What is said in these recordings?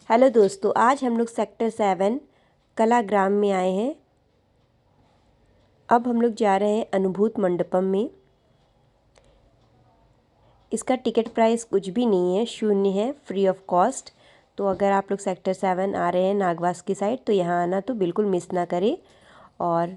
Hello दोस्तों, आज हम लोग सेक्टर 7 कलाग्राम में आए हैं। अब हम लोग जा रहे हैं अनुभूत मंडपम में। इसका टिकट प्राइस कुछ भी नहीं है, शून्य है, फ्री ऑफ कॉस्ट। तो अगर आप लोग सेक्टर 7 आ रहे हैं नागवास की साइड, तो यहाँ आना तो बिल्कुल मिस ना करें और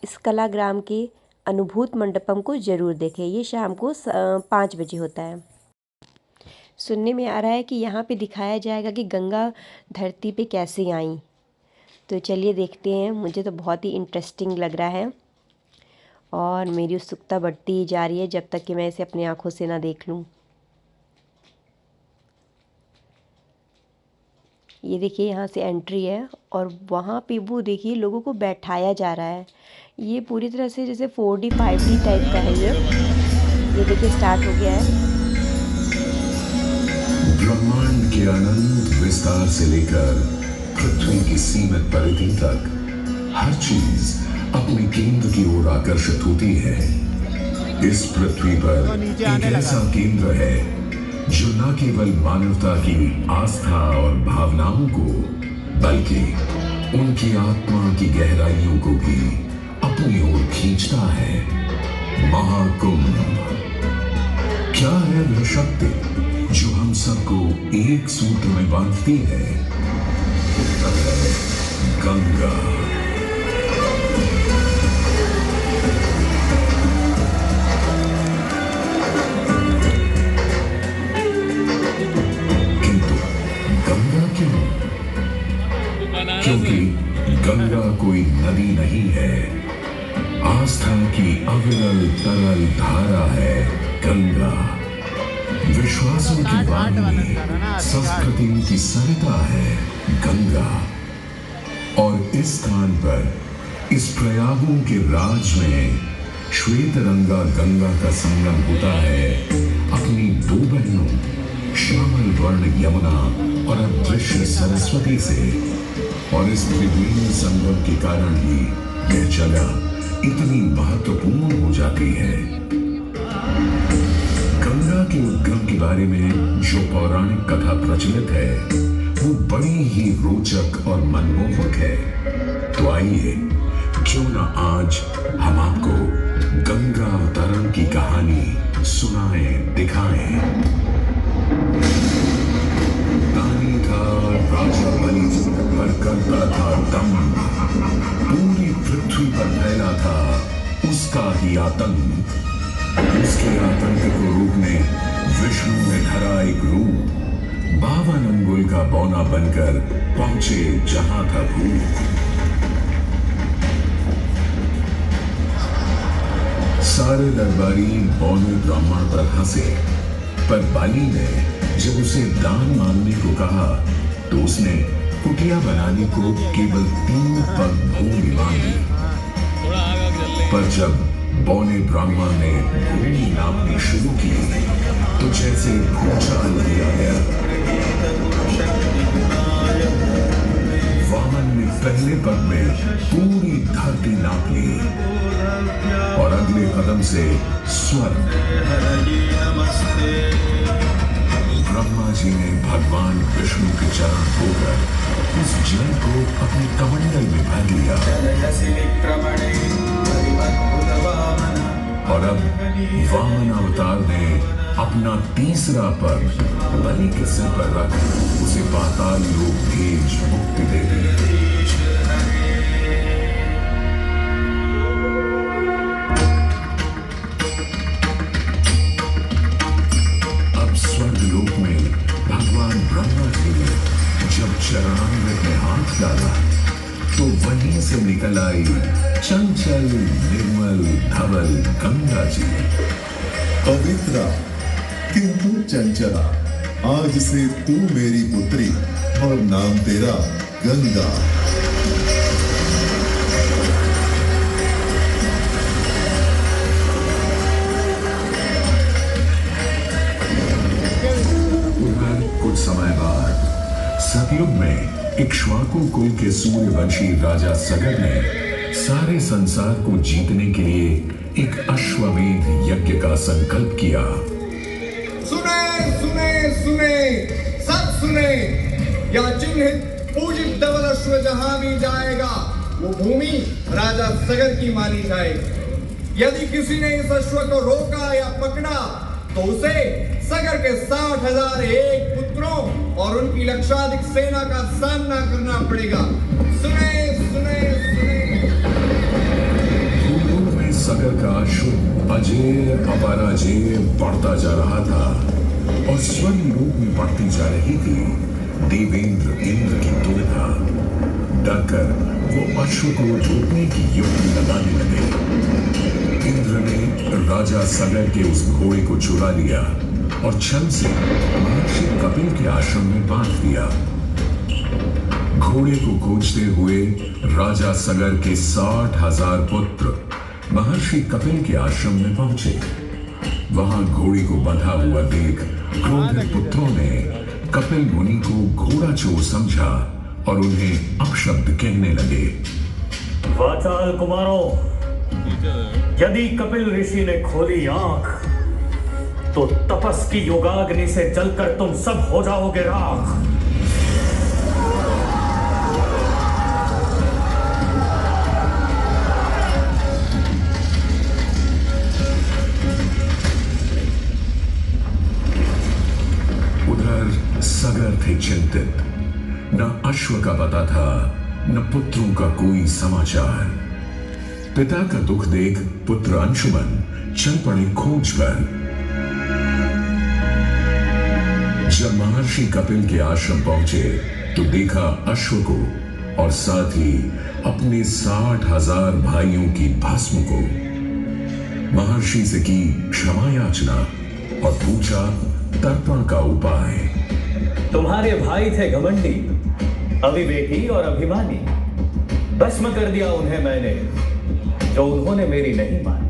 इस कलाग्राम के अनुभूत मंडपम को ज़रूर देखें। ये शाम को 5 बजे होता है। सुनने में आ रहा है कि यहाँ पे दिखाया जाएगा कि गंगा धरती पे कैसे आई। तो चलिए देखते हैं। मुझे तो बहुत ही इंटरेस्टिंग लग रहा है और मेरी उत्सुकता बढ़ती ही जा रही है जब तक कि मैं इसे अपनी आंखों से ना देख लूँ। ये देखिए, यहाँ से एंट्री है और वहाँ पे वो देखिए लोगों को बैठाया जा रहा है। ये पूरी तरह से जैसे 4D 5D टाइप का है। ये देखिए स्टार्ट हो गया है। ब्रह्मांड के अनंत विस्तार से लेकर पृथ्वी की सीमित परिधि तक हर चीज अपने केंद्र की ओर आकर्षित होती है। इस पृथ्वी पर एक ऐसा केंद्र है जो न केवल मानवता की आस्था और भावनाओं को, बल्कि उनकी आत्मा की गहराइयों को भी अपनी ओर खींचता है। महाकुंभ। क्या है वह शक्ति जो हम सबको एक सूत्र में बांधती है? उत्तर है गंगा। किंतु गंगा क्यों? क्योंकि गंगा कोई नदी नहीं है, आस्था की अविरल तरल धारा है गंगा। विश्वासों की वाणी, संस्कृतियों की सरिता है गंगा। और इस स्थान पर, इस प्रयागों के राज में श्वेत रंगा गंगा का संगम होता है अपनी दो बहनों श्यामल वर्ण यमुना और अदृश्य सरस्वती से। और इस त्रिवेणी संगम के कारण ही यह जगह इतनी महत्वपूर्ण हो जाती है। गंगा के उद्गम के बारे में जो पौराणिक कथा प्रचलित है वो बड़ी ही रोचक और मनमोहक है। तो आइए, क्यों ना आज हम आपको गंगा अवतरण की कहानी सुनाएं, दिखाएं। दानी था राजा बलि पर करता था दम, पूरी पृथ्वी पर फैला था उसका ही आतंक। उसके आतंक को रोकने विष्णु ने धरा एक रूप, 52 अंगुल का बौना बनकर पहुंचे जहां था भूत। सारे दरबारी बौने ब्राह्मण पर हंसे, पर बाली ने जब उसे दान मांगने को कहा तो उसने कुटिया बनाने को केवल 3 पग भूमि मांगी। पर जब बौने ब्राह्मण ने भूमि नापनी शुरू की तो जैसे भूचाल किया गया। वामन ने पहले पग में पूरी धरती नाप ली और अगले कदम से स्वर्ग। ब्रह्मा जी ने भगवान विष्णु के चरण धोकर उस जल को अपने कमंडल में भर लिया। और अब वामन अवतार ने अपना तीसरा पग बलि के सिर पर रख उसे पाताल लोक भेज मुक्ति दे दी। अब स्वर्ग लोक में भगवान ब्रह्मा जी ने जब चरणामृत में हाथ डाला तो वहीं से निकल आई चंचल निर्मल धवल गंगा जी। पवित्रा किंतु चंचला, आज से तू मेरी पुत्री और नाम तेरा गंगा। कुछ समय बाद सतयुग में इक्ष्वाकु कुल के सूर्यवंशी राजा सगर ने सारे संसार को जीतने के लिए एक अश्वमेध यज्ञ का संकल्प किया। सुने सुने सुने, सब सुने। या चिन्हित पूजित धवल अश्व जहां भी जाएगा वो भूमि राजा सगर की मानी जाएगी। यदि किसी ने इस अश्व को रोका या पकड़ा तो उसे सगर के 60,001 पुत्रों और उनकी लक्षाधिक सेना का सामना करना पड़ेगा। सुने सुने सुने। दूर में सगर का अश्व अजेय अपराजेय बढ़ता जा रहा था और स्वर्ण रूप में बढ़ती जा रही थी। देवेंद्र इंद्र की दुविधा डरकर वो अश्व को रोकने की युक्ति लगाने लगे। इंद्र ने राजा सगर के उस घोड़े को चुरा लिया और छल से महर्षि कपिल के आश्रम में बांध दिया। घोड़े को खोजते हुए राजा सगर के 60,000 पुत्र महर्षि कपिल के आश्रम में पहुंचे। वहां घोड़े को बंधा हुआ देख क्रोधित पुत्रों ने कपिल मुनि को घोड़ा चोर समझा और उन्हें अपशब्द कहने लगे। वाचाल कुमारों, यदि कपिल ऋषि ने खोली आंख तो तपस की योगाग्नि से जलकर तुम सब हो जाओगे राख। उधर सगर थे चिंतित। न अश्व का पता था न पुत्रों का कोई समाचार। पिता का दुख देख पुत्र अंशुमन चल पड़े खोज पर। जब महर्षि कपिल के आश्रम पहुंचे तो देखा अश्व को और साथ ही अपने 60,000 भाइयों की भस्म को। महर्षि से की क्षमा याचना और पूछा तर्पण का उपाय। तुम्हारे भाई थे घमंडी, अविवेकी और अभिमानी। भस्म कर दिया उन्हें मैंने जो उन्होंने मेरी नहीं मानी।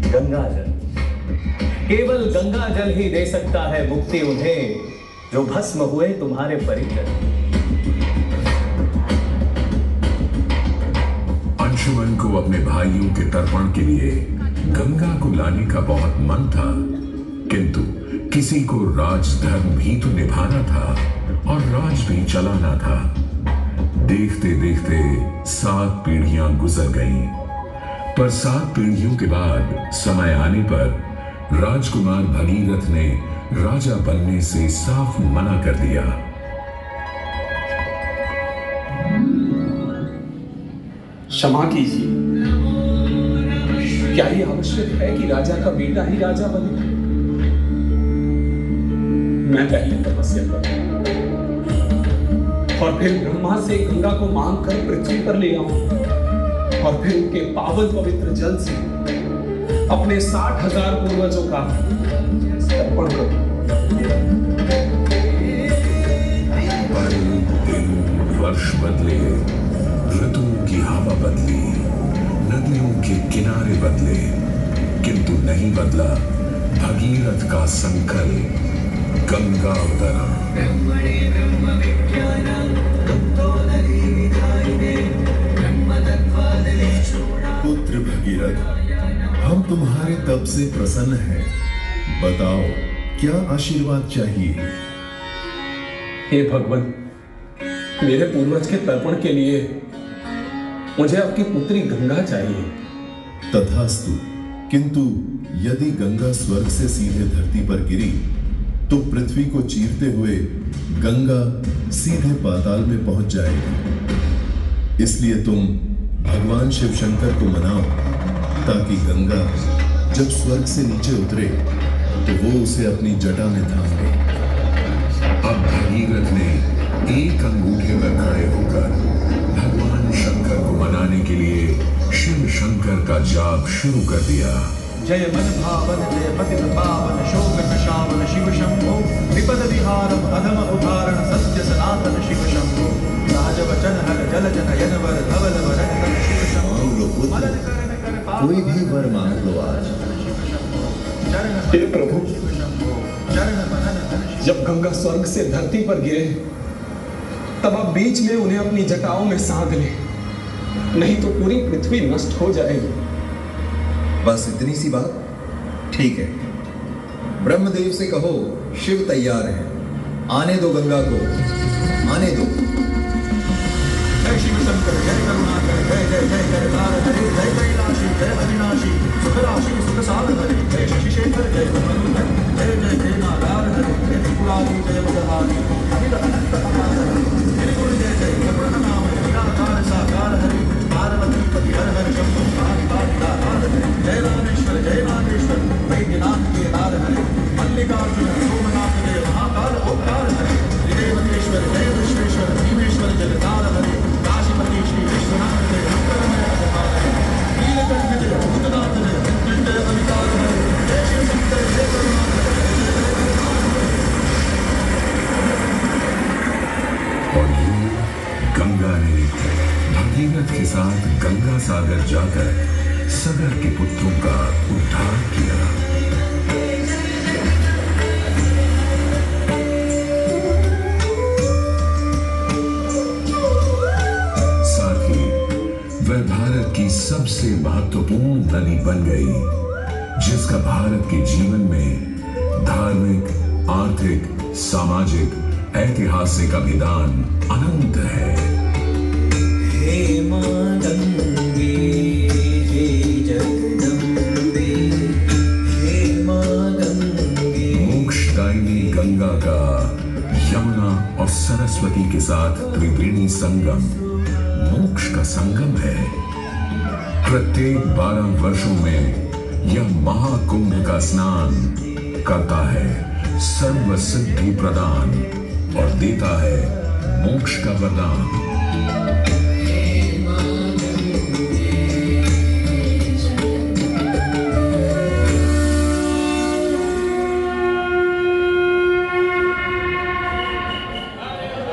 गंगाजल, केवल गंगाजल ही दे सकता है मुक्ति उन्हें जो भस्म हुए तुम्हारे परिजन। अंशुमन को अपने भाइयों के तर्पण के लिए गंगा को लाने का बहुत मन था, किंतु किसी को राजधर्म भी तो निभाना था और राज भी चलाना था। देखते देखते 7 पीढ़ियां गुजर गईं, पर 7 पीढ़ियों के बाद समय आने पर राजकुमार भगीरथ ने राजा बनने से साफ मना कर दिया। क्षमा कीजिए, क्या ये आवश्यक है कि राजा का बेटा ही राजा बने? मैं पहले तपस्या करूं और फिर ब्रह्मा से गंगा को मांग कर पृथ्वी पर ले आऊं और फिर उनके पावन पवित्र जल से अपने 60,000 पूर्वजों का तर्पण करूं। पल, दिन, वर्ष बदले, ऋतुओं की हवा बदली, नदियों के किनारे बदले, किंतु नहीं बदला भगीरथ का संकल्प, गंगा अवतरण। पुत्र भगीरथ, हम तुम्हारे तप से प्रसन्न हैं। बताओ क्या आशीर्वाद चाहिए? हे भगवान, मेरे पूर्वज के तर्पण के लिए मुझे आपकी पुत्री गंगा चाहिए। तथास्तु, किंतु यदि गंगा स्वर्ग से सीधे धरती पर गिरी तो पृथ्वी को चीरते हुए गंगा सीधे पाताल में पहुंच जाएगी। इसलिए तुम भगवान शिव शंकर को मनाओ ताकि गंगा जब स्वर्ग से नीचे उतरे तो वो उसे अपनी जटा में थाम ले। अब भगीरथ ने एक अंगूठे पर खड़े होकर भगवान शंकर को मनाने के लिए शिव शंकर का जाप शुरू कर दिया। जय मन भावन जय पतित पावन शोक प्रशावन शिव शंभो विपद विहारम अधम उदाहरण सत्य सनातन शिव शंभो राज वचन हर जल जनयन वर धवल वरण शिव शंभो। कोई भी वर मांग लो आज। हे प्रभु, जब गंगा स्वर्ग से धरती पर गिरे तब आप बीच में उन्हें अपनी जटाओं में साध ले, नहीं तो पूरी पृथ्वी नष्ट हो जाएगी। बस इतनी सी बात? ठीक है, ब्रह्मदेव से कहो शिव तैयार है। आने दो गंगा को, आने दो। जय शिव शंकर, जय करुणाकर, जय जय जय करतार हरे, जय कैलाशी, जय अविनाशी, सुख राशि सुख सार हरे, जय शशि शेखर, जय मनोहर, जय जय जय नारायण हरे, जय त्रिपुरारी, जय बदहारी, अनिल अनंत अपार हरे, त्रिगुण जय जय करुण नाम निराकार साकार हरे, पार्वती पति हर हर शंभु पारि पारि दातार हरे, जय रामेश्वर, जय नागेश्वर, वैद्यनाथ के दार हरे, मल्लिकार्जुन सोमनाथ जय महाकाल अवतार हरे, त्रिदेवतेश्वर, जय विश्वेश्वर, भीमेश्वर जगतार हरे, काशीपति श्री विश्वनाथ जय शंकरमय अवतार हरे, नीलकंठ जय भूतनाथ जय मृत्युंजय अवतार हरे, जय शिव शंकर, जय करुणाकर, और यूं गंगा ने भगीरथ के साथ गंगा सागर जाकर सगर के पुत्रों का उद्धार किया। साथ ही वह भारत की सबसे महत्वपूर्ण नदी बन गई, जिसका भारत के जीवन में धार्मिक, आर्थिक, सामाजिक, ऐतिहासिक अभिदान अनंत है। हे मां गंगे, हे जगदम्बे, हे मां गंगे। मोक्षदायिनी गंगा का यमुना और सरस्वती के साथ त्रिवेणी संगम मोक्ष का संगम है। प्रत्येक 12 वर्षों में यह महाकुंभ का स्नान करता है सर्व सिद्धि प्रदान और देता है मोक्ष का वरदान।